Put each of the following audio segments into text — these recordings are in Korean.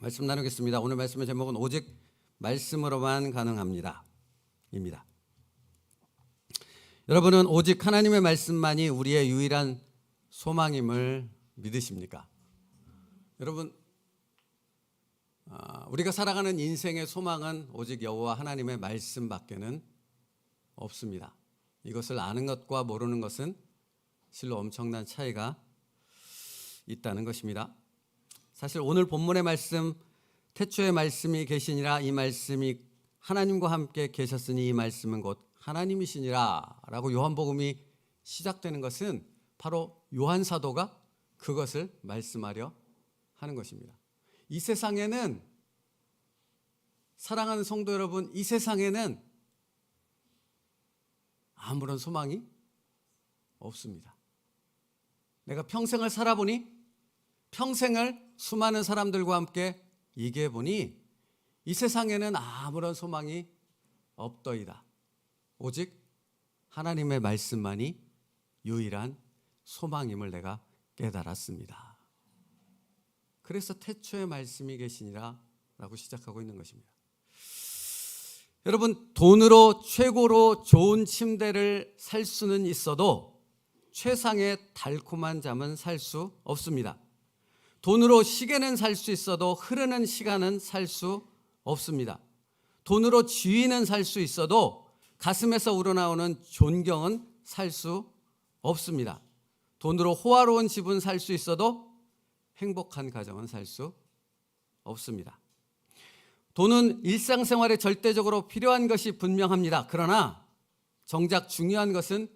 말씀 나누겠습니다. 오늘 말씀의 제목은 오직 말씀으로만 가능합니다 입니다. 여러분은 오직 하나님의 말씀만이 우리의 유일한 소망임을 믿으십니까? 여러분, 우리가 살아가는 인생의 소망은 오직 여호와 하나님의 말씀밖에는 없습니다. 이것을 아는 것과 모르는 것은 실로 엄청난 차이가 있다는 것입니다. 사실 오늘 본문의 말씀, 태초에 말씀이 계시니라, 이 말씀이 하나님과 함께 계셨으니 이 말씀은 곧 하나님이시니라 라고 요한복음이 시작되는 것은 바로 요한 사도가 그것을 말씀하려 하는 것입니다. 이 세상에는, 사랑하는 성도 여러분, 이 세상에는 아무런 소망이 없습니다. 내가 평생을 살아보니, 평생을 수많은 사람들과 함께 얘기해 보니 이 세상에는 아무런 소망이 없더이다. 오직 하나님의 말씀만이 유일한 소망임을 내가 깨달았습니다. 그래서 태초에 말씀이 계시니라 라고 시작하고 있는 것입니다. 여러분, 돈으로 최고로 좋은 침대를 살 수는 있어도 최상의 달콤한 잠은 살 수 없습니다. 돈으로 시계는 살 수 있어도 흐르는 시간은 살 수 없습니다. 돈으로 지위는 살 수 있어도 가슴에서 우러나오는 존경은 살 수 없습니다. 돈으로 호화로운 집은 살 수 있어도 행복한 가정은 살 수 없습니다. 돈은 일상생활에 절대적으로 필요한 것이 분명합니다. 그러나 정작 중요한 것은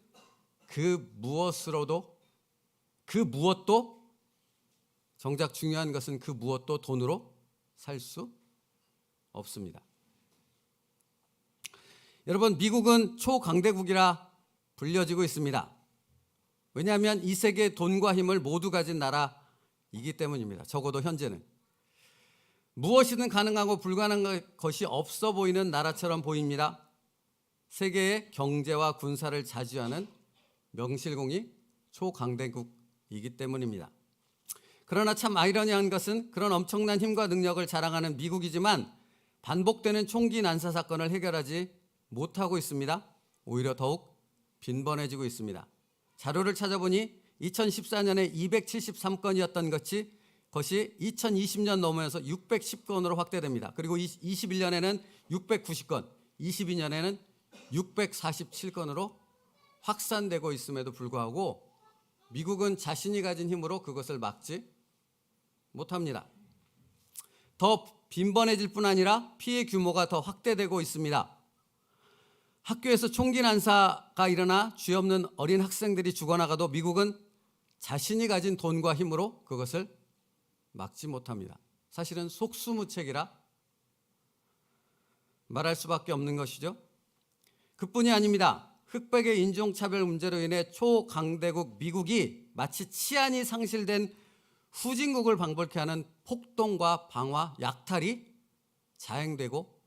그 무엇도 돈으로 살 수 없습니다. 여러분, 미국은 초강대국이라 불려지고 있습니다. 왜냐하면 이 세계의 돈과 힘을 모두 가진 나라이기 때문입니다. 적어도 현재는. 무엇이든 가능하고 불가능한 것이 없어 보이는 나라처럼 보입니다. 세계의 경제와 군사를 자주하는 명실공히 초강대국이기 때문입니다. 그러나 참 아이러니한 것은 그런 엄청난 힘과 능력을 자랑하는 미국이지만 반복되는 총기 난사 사건을 해결하지 못하고 있습니다. 오히려 더욱 빈번해지고 있습니다. 자료를 찾아보니 2014년에 273건이었던 것이 2020년 넘어서 610건으로 확대됩니다. 그리고 21년에는 690건, 22년에는 647건으로 확산되고 있음에도 불구하고 미국은 자신이 가진 힘으로 그것을 막지 못합니다. 더 빈번해질 뿐 아니라 피해 규모가 더 확대되고 있습니다. 학교에서 총기 난사가 일어나 죄 없는 어린 학생들이 죽어나가도 미국은 자신이 가진 돈과 힘으로 그것을 막지 못합니다. 사실은 속수무책이라 말할 수밖에 없는 것이죠. 그뿐이 아닙니다. 흑백의 인종차별 문제로 인해 초강대국 미국이 마치 치안이 상실된 후진국을 방불케 하는 폭동과 방화, 약탈이 자행되고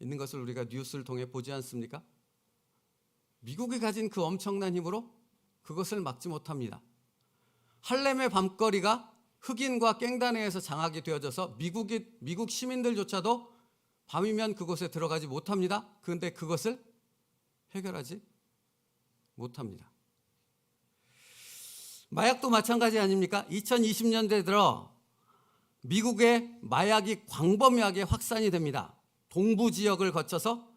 있는 것을 우리가 뉴스를 통해 보지 않습니까? 미국이 가진 그 엄청난 힘으로 그것을 막지 못합니다. 할렘의 밤거리가 흑인과 갱단에 의해서 장악이 되어져서 미국 시민들조차도 밤이면 그곳에 들어가지 못합니다. 그런데 그것을 해결하지 못합니다. 마약도 마찬가지 아닙니까? 2020년대 들어 미국의 마약이 광범위하게 확산이 됩니다. 동부 지역을 거쳐서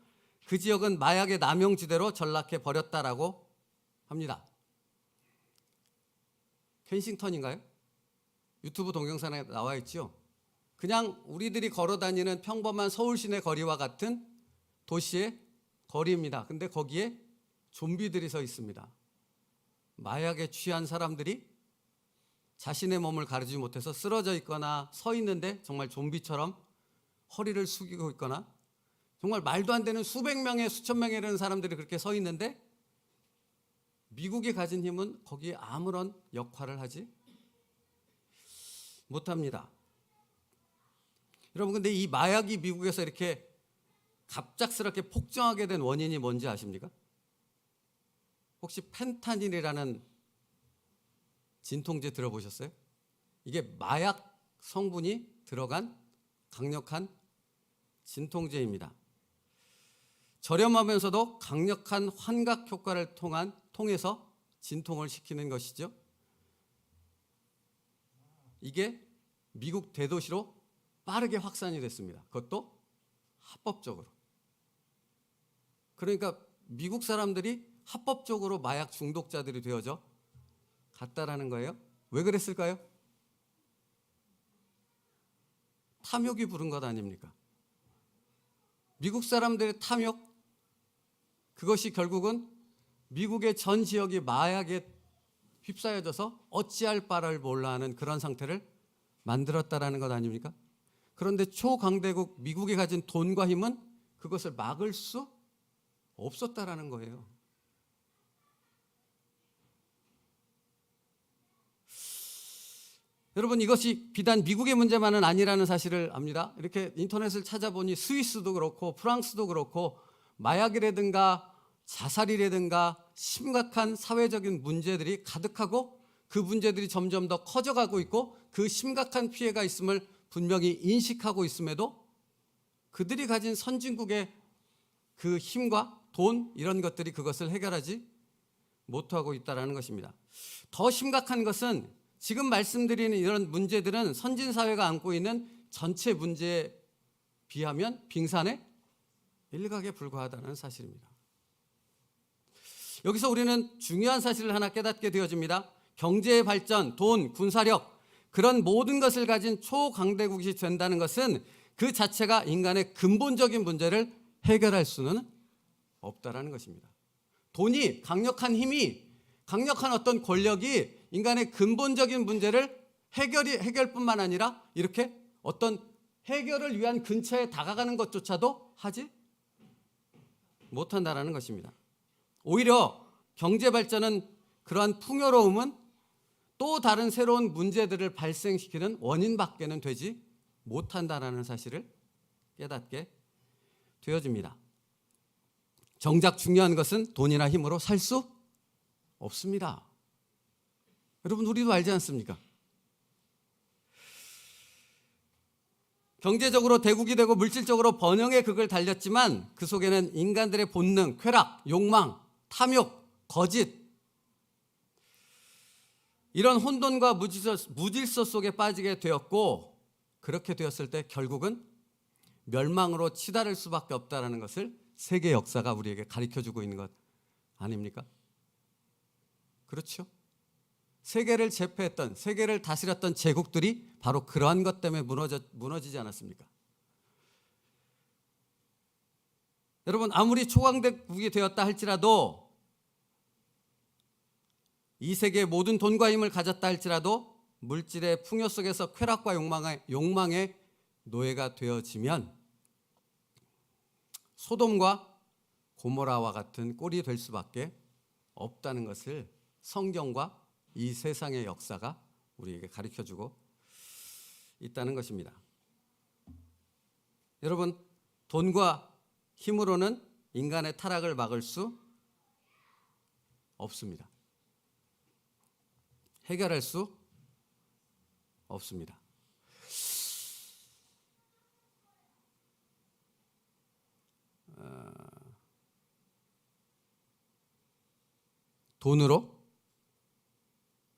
그 지역은 마약의 남용지대로 전락해 버렸다라고 합니다. 켄싱턴인가요? 유튜브 동영상에 나와 있죠. 그냥 우리들이 걸어다니는 평범한 서울 시내 거리와 같은 도시의 거리입니다. 근데 거기에 좀비들이 서 있습니다. 마약에 취한 사람들이 자신의 몸을 가르지 못해서 쓰러져 있거나 서 있는데 정말 좀비처럼 허리를 숙이고 있거나 정말 말도 안 되는 수백 명에 수천 명에 이르는 사람들이 그렇게 서 있는데 미국이 가진 힘은 거기에 아무런 역할을 하지 못합니다. 여러분, 근데 이 마약이 미국에서 이렇게 갑작스럽게 폭증하게 된 원인이 뭔지 아십니까? 혹시 펜타닐이라는 진통제 들어보셨어요? 이게 마약 성분이 들어간 강력한 진통제입니다. 저렴하면서도 강력한 환각 효과를 통해서 진통을 시키는 것이죠. 이게 미국 대도시로 빠르게 확산이 됐습니다. 그것도 합법적으로. 그러니까 미국 사람들이 합법적으로 마약 중독자들이 되어져 갔다라는 거예요. 왜 그랬을까요? 탐욕이 부른 것 아닙니까? 미국 사람들의 탐욕, 그것이 결국은 미국의 전 지역이 마약에 휩싸여져서 어찌할 바를 몰라 하는 그런 상태를 만들었다라는 것 아닙니까? 그런데 초강대국 미국이 가진 돈과 힘은 그것을 막을 수 없었다라는 거예요. 여러분, 이것이 비단 미국의 문제만은 아니라는 사실을 압니다. 이렇게 인터넷을 찾아보니 스위스도 그렇고 프랑스도 그렇고 마약이라든가 자살이라든가 심각한 사회적인 문제들이 가득하고 그 문제들이 점점 더 커져가고 있고 그 심각한 피해가 있음을 분명히 인식하고 있음에도 그들이 가진 선진국의 그 힘과 돈 이런 것들이 그것을 해결하지 못하고 있다는 것입니다. 더 심각한 것은 지금 말씀드리는 이런 문제들은 선진사회가 안고 있는 전체 문제에 비하면 빙산의 일각에 불과하다는 사실입니다. 여기서 우리는 중요한 사실을 하나 깨닫게 되어집니다. 경제의 발전, 돈, 군사력 그런 모든 것을 가진 초강대국이 된다는 것은 그 자체가 인간의 근본적인 문제를 해결할 수는 없다라는 것입니다. 돈이, 강력한 힘이, 강력한 어떤 권력이 인간의 근본적인 문제를 해결뿐만 아니라 이렇게 어떤 해결을 위한 근처에 다가가는 것조차도 하지 못한다라는 것입니다. 오히려 경제 발전은 그러한 풍요로움은 또 다른 새로운 문제들을 발생시키는 원인밖에는 되지 못한다라는 사실을 깨닫게 되어집니다. 정작 중요한 것은 돈이나 힘으로 살 수 없습니다. 여러분, 우리도 알지 않습니까? 경제적으로 대국이 되고 물질적으로 번영의 극을 달렸지만 그 속에는 인간들의 본능, 쾌락, 욕망, 탐욕, 거짓 이런 혼돈과 무질서 속에 빠지게 되었고 그렇게 되었을 때 결국은 멸망으로 치달을 수밖에 없다는 것을 세계 역사가 우리에게 가르쳐주고 있는 것 아닙니까? 그렇죠? 세계를 제패했던, 세계를 다스렸던 제국들이 바로 그러한 것 때문에 무너지지 않았습니까? 여러분, 아무리 초강대국이 되었다 할지라도 이 세계의 모든 돈과 힘을 가졌다 할지라도 물질의 풍요 속에서 쾌락과 욕망의 노예가 되어지면 소돔과 고모라와 같은 꼴이 될 수밖에 없다는 것을 성경과 이 세상의 역사가 우리에게 가르쳐주고 있다는 것입니다. 여러분, 돈과 힘으로는 인간의 타락을 막을 수 없습니다. 해결할 수 없습니다. 돈으로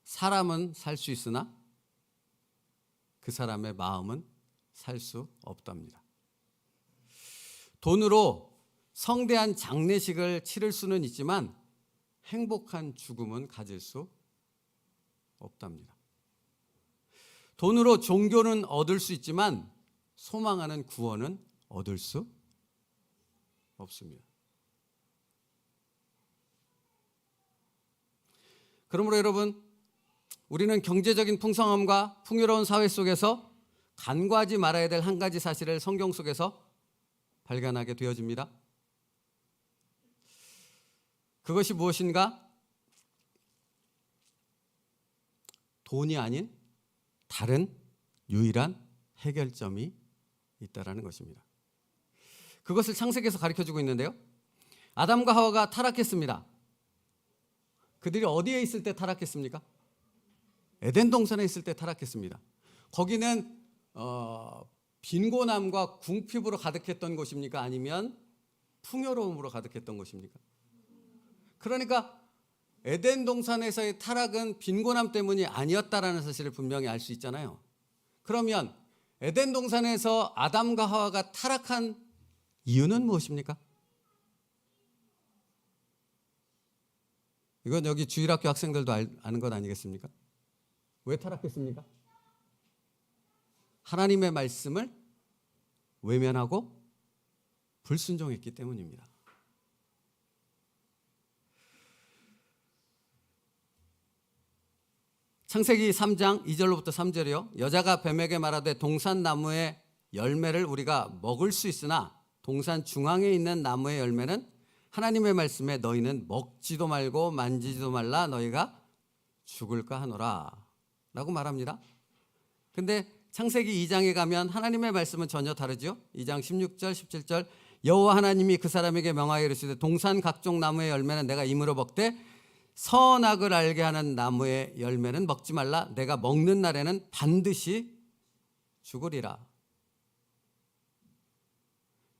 사람은 살 수 있으나 그 사람의 마음은 살 수 없답니다. 돈으로 성대한 장례식을 치를 수는 있지만 행복한 죽음은 가질 수 없답니다. 돈으로 종교는 얻을 수 있지만 소망하는 구원은 얻을 수 없습니다. 그러므로 여러분, 우리는 경제적인 풍성함과 풍요로운 사회 속에서 간과하지 말아야 될 한 가지 사실을 성경 속에서 발견하게 되어집니다. 그것이 무엇인가? 돈이 아닌 다른 유일한 해결점이 있다라는 것입니다. 그것을 창세기에서 가르쳐주고 있는데요. 아담과 하와가 타락했습니다. 그들이 어디에 있을 때 타락했습니까? 에덴 동산에 있을 때 타락했습니다. 거기는 빈곤함과 궁핍으로 가득했던 곳입니까? 아니면 풍요로움으로 가득했던 곳입니까? 그러니까 에덴 동산에서의 타락은 빈곤함 때문이 아니었다라는 사실을 분명히 알 수 있잖아요. 그러면 에덴 동산에서 아담과 하와가 타락한 이유는 무엇입니까? 이건 여기 주일학교 학생들도 아는 것 아니겠습니까? 왜 타락했습니까? 하나님의 말씀을 외면하고 불순종했기 때문입니다. 창세기 3장 2절로부터 3절이요. 여자가 뱀에게 말하되 동산 나무의 열매를 우리가 먹을 수 있으나 동산 중앙에 있는 나무의 열매는 하나님의 말씀에 너희는 먹지도 말고 만지지도 말라 너희가 죽을까 하노라 라고 말합니다. 근데 창세기 2장에 가면 하나님의 말씀은 전혀 다르죠. 2장 16절 17절 여호와 하나님이 그 사람에게 명하여 이르시되 동산 각종 나무의 열매는 내가 임으로 먹되 선악을 알게 하는 나무의 열매는 먹지 말라. 내가 먹는 날에는 반드시 죽으리라.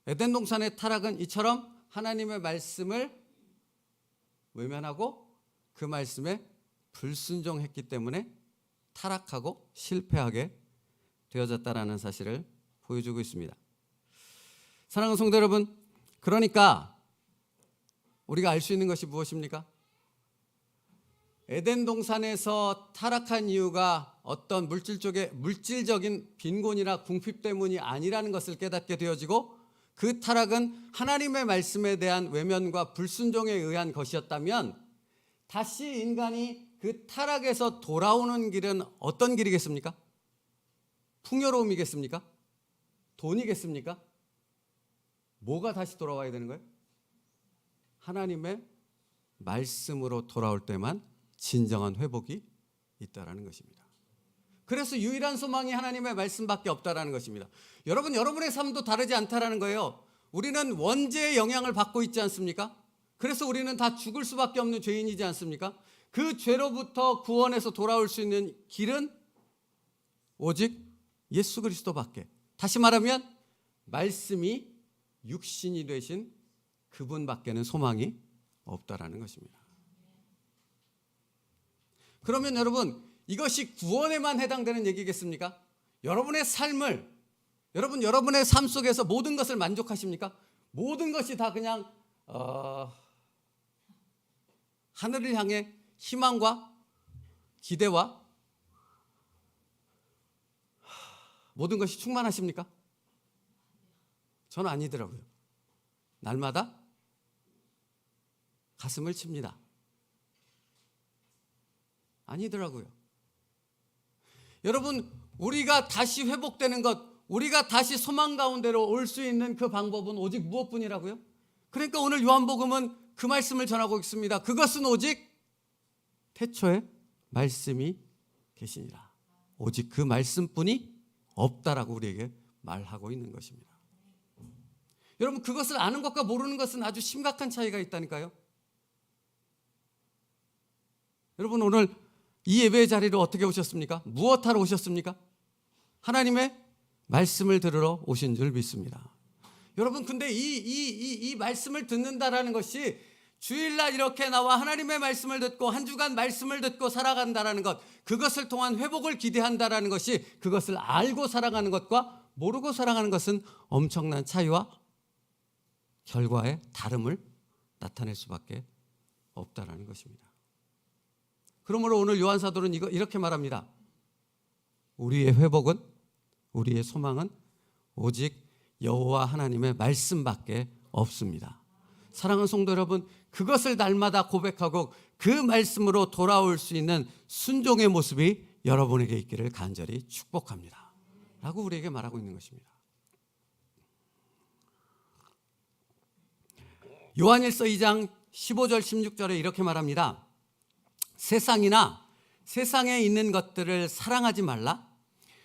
에덴 동산의 타락은 이처럼 하나님의 말씀을 외면하고 그 말씀에 불순종했기 때문에 타락하고 실패하게 되어졌다라는 사실을 보여주고 있습니다. 사랑하는 성도 여러분, 그러니까 우리가 알 수 있는 것이 무엇입니까? 에덴 동산에서 타락한 이유가 어떤 물질적인 빈곤이나 궁핍 때문이 아니라는 것을 깨닫게 되어지고 그 타락은 하나님의 말씀에 대한 외면과 불순종에 의한 것이었다면 다시 인간이 그 타락에서 돌아오는 길은 어떤 길이겠습니까? 풍요로움이겠습니까? 돈이겠습니까? 뭐가 다시 돌아와야 되는 거예요? 하나님의 말씀으로 돌아올 때만 진정한 회복이 있다라는 것입니다. 그래서 유일한 소망이 하나님의 말씀밖에 없다라는 것입니다. 여러분, 여러분의 삶도 다르지 않다라는 거예요. 우리는 원죄의 영향을 받고 있지 않습니까? 그래서 우리는 다 죽을 수밖에 없는 죄인이지 않습니까? 그 죄로부터 구원해서 돌아올 수 있는 길은 오직 예수 그리스도밖에. 다시 말하면 말씀이 육신이 되신 그분밖에는 소망이 없다라는 것입니다. 그러면 여러분, 이것이 구원에만 해당되는 얘기겠습니까? 여러분의 삶을, 여러분의 삶 속에서 모든 것을 만족하십니까? 모든 것이 다 그냥 하늘을 향해 희망과 기대와 모든 것이 충만하십니까? 저는 아니더라고요. 날마다 가슴을 칩니다. 아니더라고요. 여러분, 우리가 다시 회복되는 것, 우리가 다시 소망 가운데로 올 수 있는 그 방법은 오직 무엇뿐이라고요? 그러니까 오늘 요한복음은 그 말씀을 전하고 있습니다. 그것은 오직 태초에 말씀이 계시니라. 오직 그 말씀뿐이 없다라고 우리에게 말하고 있는 것입니다. 여러분, 그것을 아는 것과 모르는 것은 아주 심각한 차이가 있다니까요. 여러분, 오늘 이 예배의 자리로 어떻게 오셨습니까? 무엇하러 오셨습니까? 하나님의 말씀을 들으러 오신 줄 믿습니다. 여러분, 근데 이 말씀을 듣는다라는 것이 주일날 이렇게 나와 하나님의 말씀을 듣고 한 주간 말씀을 듣고 살아간다라는 것, 그것을 통한 회복을 기대한다라는 것이 그것을 알고 살아가는 것과 모르고 살아가는 것은 엄청난 차이와 결과의 다름을 나타낼 수밖에 없다라는 것입니다. 그러므로 오늘 요한 사도는 이렇게 말합니다. 우리의 회복은, 우리의 소망은 오직 여호와 하나님의 말씀밖에 없습니다. 사랑하는 성도 여러분, 그것을 날마다 고백하고 그 말씀으로 돌아올 수 있는 순종의 모습이 여러분에게 있기를 간절히 축복합니다 라고 우리에게 말하고 있는 것입니다. 요한일서 2장 15절 16절에 이렇게 말합니다. 세상이나 세상에 있는 것들을 사랑하지 말라.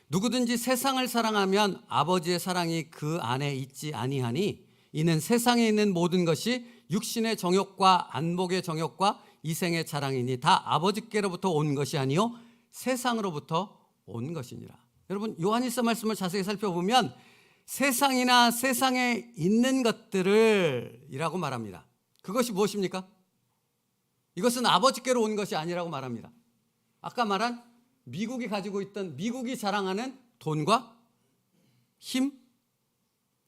누구든지 세상을 사랑하면 아버지의 사랑이 그 안에 있지 아니하니 이는 세상에 있는 모든 것이 육신의 정욕과 안목의 정욕과 이생의 자랑이니 다 아버지께로부터 온 것이 아니요 세상으로부터 온 것이니라. 여러분, 요한일서 말씀을 자세히 살펴보면 세상이나 세상에 있는 것들을 이라고 말합니다. 그것이 무엇입니까? 이것은 아버지께로 온 것이 아니라고 말합니다. 아까 말한 미국이 가지고 있던, 미국이 자랑하는 돈과 힘,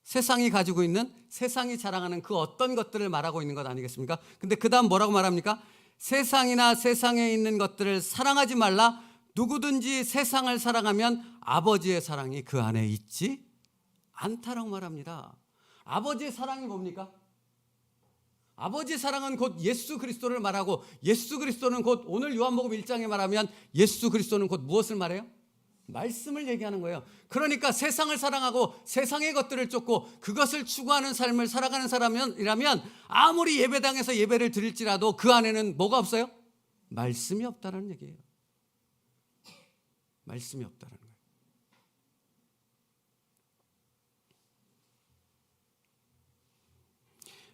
세상이 가지고 있는, 세상이 자랑하는 그 어떤 것들을 말하고 있는 것 아니겠습니까? 근데 그 다음 뭐라고 말합니까? 세상이나 세상에 있는 것들을 사랑하지 말라. 누구든지 세상을 사랑하면 아버지의 사랑이 그 안에 있지 않다라고 말합니다. 아버지의 사랑이 뭡니까? 아버지의 사랑은 곧 예수 그리스도를 말하고, 예수 그리스도는 곧 오늘 요한복음 1장에 말하면 예수 그리스도는 곧 무엇을 말해요? 말씀을 얘기하는 거예요. 그러니까 세상을 사랑하고 세상의 것들을 쫓고 그것을 추구하는 삶을 살아가는 사람이라면 아무리 예배당에서 예배를 드릴지라도 그 안에는 뭐가 없어요? 말씀이 없다는 얘기예요. 말씀이 없다는 거예요.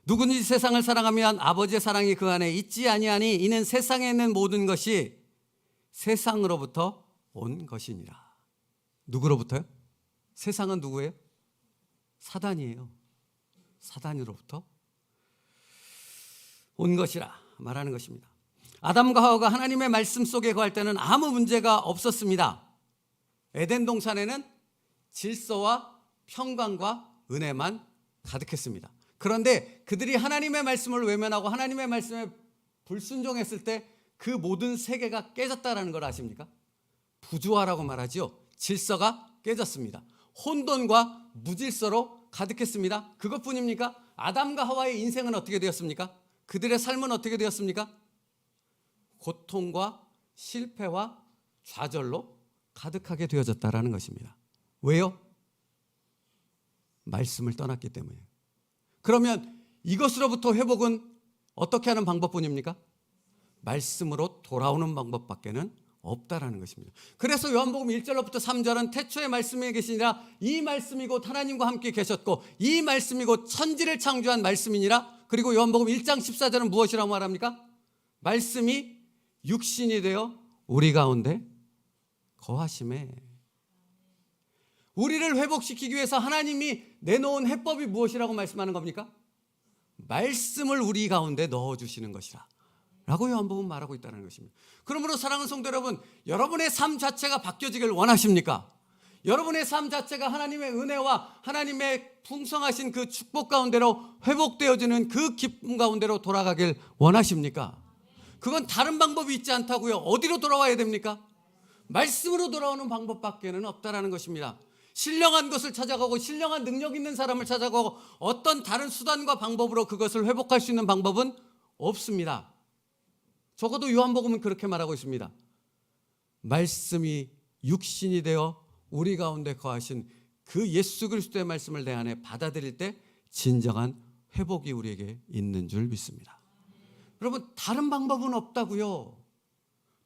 누구든지 세상을 사랑하면 아버지의 사랑이 그 안에 있지 아니하니 이는 세상에 있는 모든 것이 세상으로부터 온 것이니라. 누구로부터요? 세상은 누구예요? 사단이에요. 사단으로부터 온 것이라 말하는 것입니다. 아담과 하와가 하나님의 말씀 속에 거할 때는 아무 문제가 없었습니다. 에덴 동산에는 질서와 평강과 은혜만 가득했습니다. 그런데 그들이 하나님의 말씀을 외면하고 하나님의 말씀에 불순종했을 때 그 모든 세계가 깨졌다는 걸 아십니까? 부조화라고 말하죠. 질서가 깨졌습니다. 혼돈과 무질서로 가득했습니다. 그것뿐입니까? 아담과 하와의 인생은 어떻게 되었습니까? 그들의 삶은 어떻게 되었습니까? 고통과 실패와 좌절로 가득하게 되어졌다라는 것입니다. 왜요? 말씀을 떠났기 때문에. 그러면 이것으로부터 회복은 어떻게 하는 방법뿐입니까? 말씀으로 돌아오는 방법밖에는 없다라는 것입니다. 그래서 요한복음 1절로부터 3절은 태초에 말씀이 계시니라, 이 말씀이 곧 하나님과 함께 계셨고 이 말씀이 곧 천지를 창조한 말씀이니라. 그리고 요한복음 1장 14절은 무엇이라고 말합니까? 말씀이 육신이 되어 우리 가운데 거하심에. 우리를 회복시키기 위해서 하나님이 내놓은 해법이 무엇이라고 말씀하는 겁니까? 말씀을 우리 가운데 넣어주시는 것이라 라고 요한복음 말하고 있다는 것입니다. 그러므로 사랑하는 성도 여러분, 여러분의 삶 자체가 바뀌어지길 원하십니까? 여러분의 삶 자체가 하나님의 은혜와 하나님의 풍성하신 그 축복 가운데로 회복되어지는 그 기쁨 가운데로 돌아가길 원하십니까? 그건 다른 방법이 있지 않다고요. 어디로 돌아와야 됩니까? 말씀으로 돌아오는 방법밖에는 없다라는 것입니다. 신령한 것을 찾아가고 신령한 능력 있는 사람을 찾아가고 어떤 다른 수단과 방법으로 그것을 회복할 수 있는 방법은 없습니다. 적어도 요한복음은 그렇게 말하고 있습니다. 말씀이 육신이 되어 우리 가운데 거하신 그 예수 그리스도의 말씀을 내 안에 받아들일 때 진정한 회복이 우리에게 있는 줄 믿습니다. 여러분, 다른 방법은 없다고요.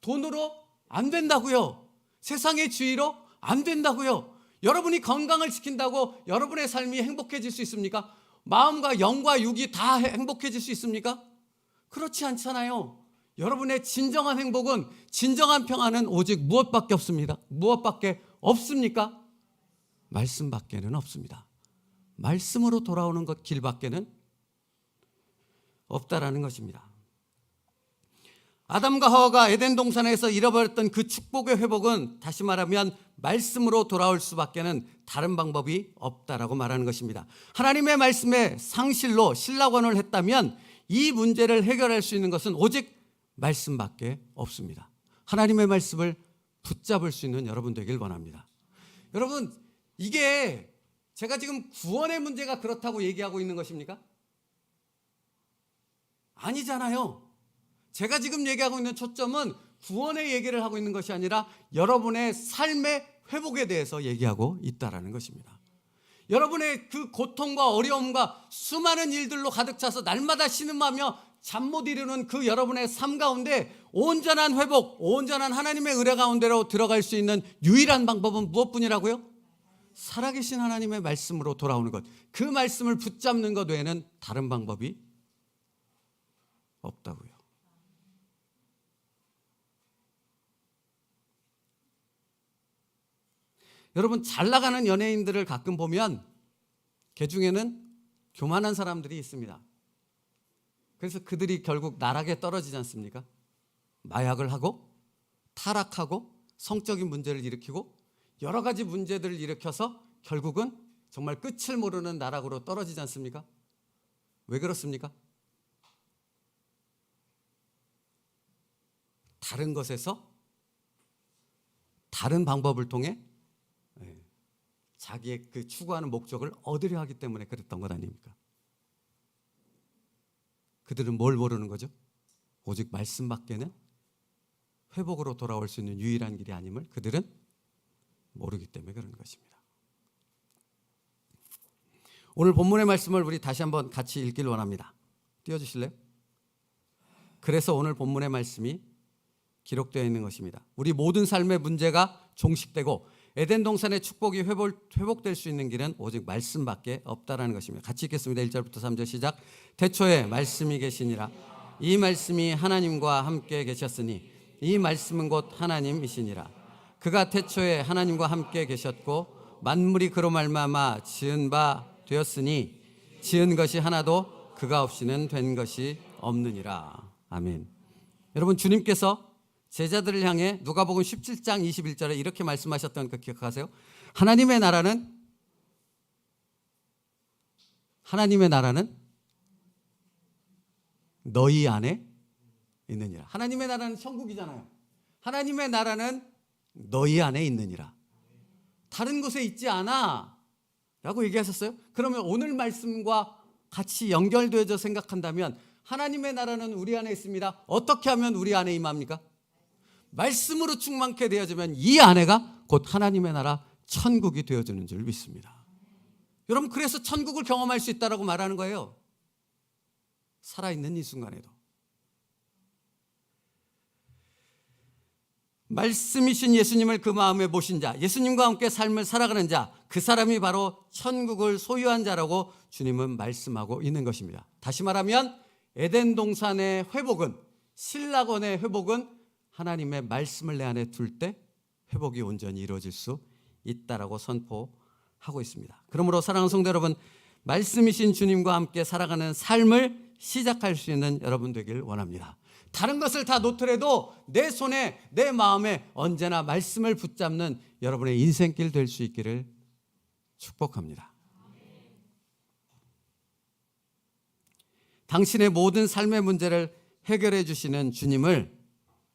돈으로 안 된다고요. 세상의 지위로 안 된다고요. 여러분이 건강을 지킨다고 여러분의 삶이 행복해질 수 있습니까? 마음과 영과 육이 다 행복해질 수 있습니까? 그렇지 않잖아요. 여러분의 진정한 행복은, 진정한 평안은 오직 무엇밖에 없습니다. 무엇밖에 없습니까? 말씀밖에는 없습니다. 말씀으로 돌아오는 것 길밖에는 없다라는 것입니다. 아담과 하와가 에덴 동산에서 잃어버렸던 그 축복의 회복은 다시 말하면 말씀으로 돌아올 수밖에는 다른 방법이 없다라고 말하는 것입니다. 하나님의 말씀에 상실로 신락원을 했다면 이 문제를 해결할 수 있는 것은 오직 말씀밖에 없습니다. 하나님의 말씀을 붙잡을 수 있는 여러분 되길 원합니다. 여러분, 이게 제가 지금 구원의 문제가 그렇다고 얘기하고 있는 것입니까? 아니잖아요. 제가 지금 얘기하고 있는 초점은 구원의 얘기를 하고 있는 것이 아니라 여러분의 삶의 회복에 대해서 얘기하고 있다라는 것입니다. 여러분의 그 고통과 어려움과 수많은 일들로 가득 차서 날마다 신음하며 잠 못 이루는 그 여러분의 삶 가운데 온전한 회복, 온전한 하나님의 은혜 가운데로 들어갈 수 있는 유일한 방법은 무엇뿐이라고요? 살아계신 하나님의 말씀으로 돌아오는 것, 그 말씀을 붙잡는 것 외에는 다른 방법이 없다고요. 여러분, 잘 나가는 연예인들을 가끔 보면 그 중에는 교만한 사람들이 있습니다. 그래서 그들이 결국 나락에 떨어지지 않습니까? 마약을 하고 타락하고 성적인 문제를 일으키고 여러 가지 문제들을 일으켜서 결국은 정말 끝을 모르는 나락으로 떨어지지 않습니까? 왜 그렇습니까? 다른 것에서 다른 방법을 통해 자기의 그 추구하는 목적을 얻으려 하기 때문에 그랬던 것 아닙니까? 그들은 뭘 모르는 거죠? 오직 말씀밖에는 회복으로 돌아올 수 있는 유일한 길이 아님을 그들은 모르기 때문에 그런 것입니다. 오늘 본문의 말씀을 우리 다시 한번 같이 읽길 원합니다. 띄워주실래요? 그래서 오늘 본문의 말씀이 기록되어 있는 것입니다. 우리 모든 삶의 문제가 종식되고 에덴 동산의 축복이 회복될 수 있는 길은 오직 말씀밖에 없다라는 것입니다. 같이 읽겠습니다. 1절부터 3절 시작. 태초에 말씀이 계시니라. 이 말씀이 하나님과 함께 계셨으니 이 말씀은 곧 하나님이시니라. 그가 태초에 하나님과 함께 계셨고 만물이 그로 말미암아 지은 바 되었으니 지은 것이 하나도 그가 없이는 된 것이 없느니라. 아멘. 여러분, 주님께서 제자들을 향해 누가복음 17장 21절에 이렇게 말씀하셨던 거 기억하세요? 하나님의 나라는 너희 안에 있느니라. 하나님의 나라는 천국이잖아요. 하나님의 나라는 너희 안에 있느니라. 다른 곳에 있지 않아 라고 얘기하셨어요. 그러면 오늘 말씀과 같이 연결되어져 생각한다면 하나님의 나라는 우리 안에 있습니다. 어떻게 하면 우리 안에 임합니까? 말씀으로 충만케 되어지면 이 안에가 곧 하나님의 나라 천국이 되어지는 줄 믿습니다. 여러분, 그래서 천국을 경험할 수 있다라고 말하는 거예요. 살아있는 이 순간에도. 말씀이신 예수님을 그 마음에 모신 자, 예수님과 함께 삶을 살아가는 자, 그 사람이 바로 천국을 소유한 자라고 주님은 말씀하고 있는 것입니다. 다시 말하면 에덴 동산의 회복은, 신라건의 회복은 하나님의 말씀을 내 안에 둘 때 회복이 온전히 이루어질 수 있다라고 선포하고 있습니다. 그러므로 사랑하는 성도 여러분, 말씀이신 주님과 함께 살아가는 삶을 시작할 수 있는 여러분 되길 원합니다. 다른 것을 다 놓더라도 내 손에, 내 마음에 언제나 말씀을 붙잡는 여러분의 인생길 될 수 있기를 축복합니다. 당신의 모든 삶의 문제를 해결해 주시는 주님을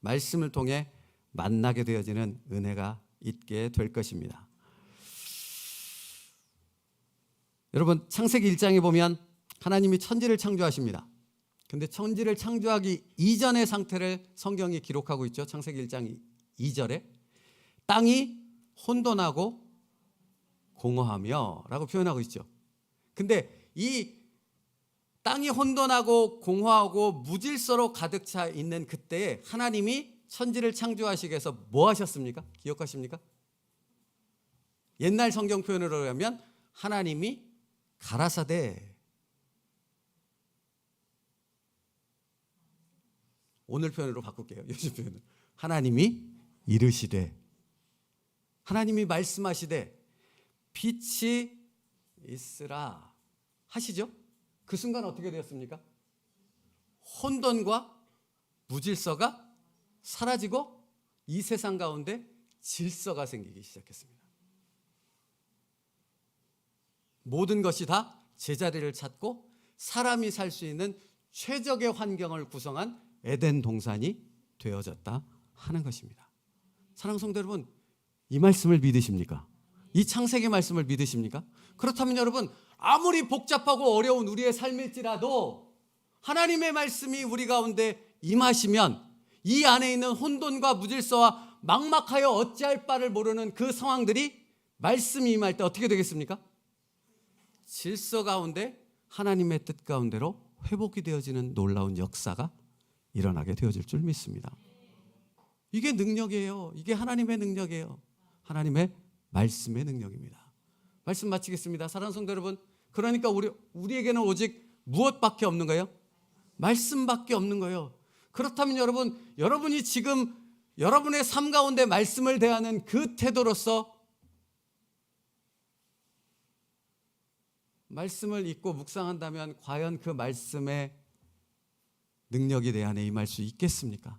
말씀을 통해 만나게 되어지는 은혜가 있게 될 것입니다. 여러분, 창세기 1장에 보면 하나님이 천지를 창조하십니다. 근데 천지를 창조하기 이전의 상태를 성경이 기록하고 있죠. 창세기 1장 2절에 땅이 혼돈하고 공허하며 라고 표현하고 있죠. 근데 이 땅이 혼돈하고 공허하고 무질서로 가득 차 있는 그때에 하나님이 천지를 창조하시기 위해서 뭐 하셨습니까? 기억하십니까? 옛날 성경 표현으로 하면 하나님이 가라사대, 오늘 표현으로 바꿀게요. 요즘 표현은 하나님이 이르시되, 하나님이 말씀하시되 빛이 있으라 하시죠. 그 순간 어떻게 되었습니까? 혼돈과 무질서가 사라지고 이 세상 가운데 질서가 생기기 시작했습니다. 모든 것이 다 제자리를 찾고 사람이 살 수 있는 최적의 환경을 구성한 에덴 동산이 되어졌다 하는 것입니다. 사랑하는 성도 여러분, 이 말씀을 믿으십니까? 이 창세기 말씀을 믿으십니까? 그렇다면 여러분, 아무리 복잡하고 어려운 우리의 삶일지라도 하나님의 말씀이 우리 가운데 임하시면 이 안에 있는 혼돈과 무질서와 막막하여 어찌할 바를 모르는 그 상황들이 말씀이 임할 때 어떻게 되겠습니까? 질서 가운데 하나님의 뜻 가운데로 회복이 되어지는 놀라운 역사가 일어나게 되어질 줄 믿습니다. 이게 능력이에요. 이게 하나님의 능력이에요. 하나님의 말씀의 능력입니다. 말씀 마치겠습니다. 사랑하는 성도 여러분, 그러니까 우리에게는 오직 무엇밖에 없는 거예요? 말씀밖에 없는 거예요. 그렇다면 여러분이 지금 여러분의 삶 가운데 말씀을 대하는 그 태도로서 말씀을 읽고 묵상한다면 과연 그 말씀의 능력이 내 안에 임할 수 있겠습니까?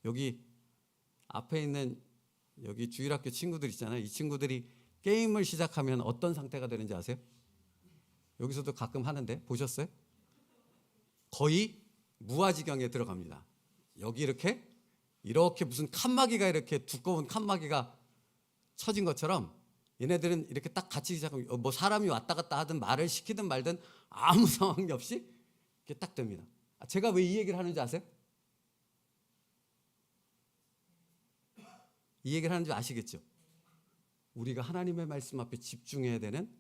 여기 앞에 있는 여기 주일학교 친구들 있잖아요. 이 친구들이 게임을 시작하면 어떤 상태가 되는지 아세요? 여기서도 가끔 하는데 보셨어요? 거의 무아지경에 들어갑니다. 여기 이렇게 무슨 칸막이가 이렇게 두꺼운 칸막이가 쳐진 것처럼 얘네들은 이렇게 딱 같이 시작하면 뭐 사람이 왔다 갔다 하든 말을 시키든 말든 아무 상황이 없이 이렇게 딱 됩니다. 제가 왜 이 얘기를 하는지 아세요? 이 얘기를 하는지 아시겠죠? 우리가 하나님의 말씀 앞에 집중해야 되는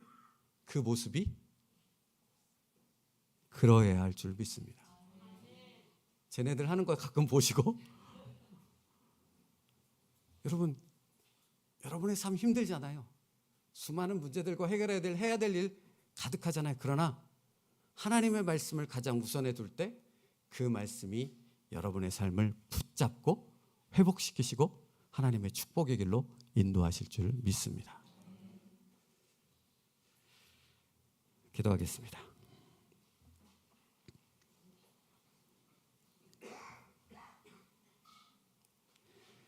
그 모습이 그러해야 할 줄 믿습니다. 쟤네들 하는 거 가끔 보시고 여러분의 삶 힘들잖아요. 수많은 문제들과 해야 될 일 가득하잖아요. 그러나 하나님의 말씀을 가장 우선에 둘 때 그 말씀이 여러분의 삶을 붙잡고 회복시키시고 하나님의 축복의 길로 인도하실 줄 믿습니다. 기도하겠습니다.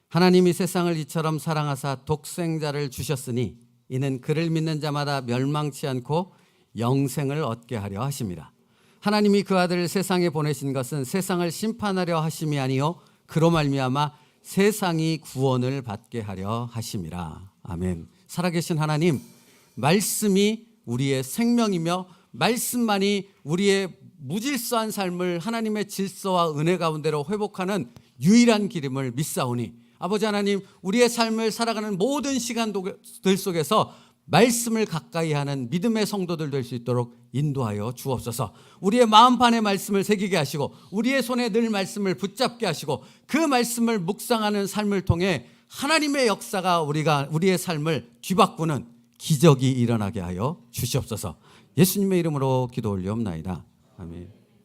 하나님이 세상을 이처럼 사랑하사 독생자를 주셨으니 이는 그를 믿는 자마다 멸망치 않고 영생을 얻게 하려 하심이라. 하나님이 그 아들을 세상에 보내신 것은 세상을 심판하려 하심이 아니요 그로 말미암아 세상이 구원을 받게 하려 하심이라. 아멘. 살아계신 하나님, 말씀이 우리의 생명이며 말씀만이 우리의 무질서한 삶을 하나님의 질서와 은혜 가운데로 회복하는 유일한 길임을 믿사오니 아버지 하나님, 우리의 삶을 살아가는 모든 시간들 속에서 말씀을 가까이 하는 믿음의 성도들 될 수 있도록 인도하여 주옵소서. 우리의 마음판에 말씀을 새기게 하시고 우리의 손에 늘 말씀을 붙잡게 하시고 그 말씀을 묵상하는 삶을 통해 하나님의 역사가 우리의 삶을 뒤바꾸는 기적이 일어나게 하여 주시옵소서. 예수님의 이름으로 기도 올리옵나이다. 아멘.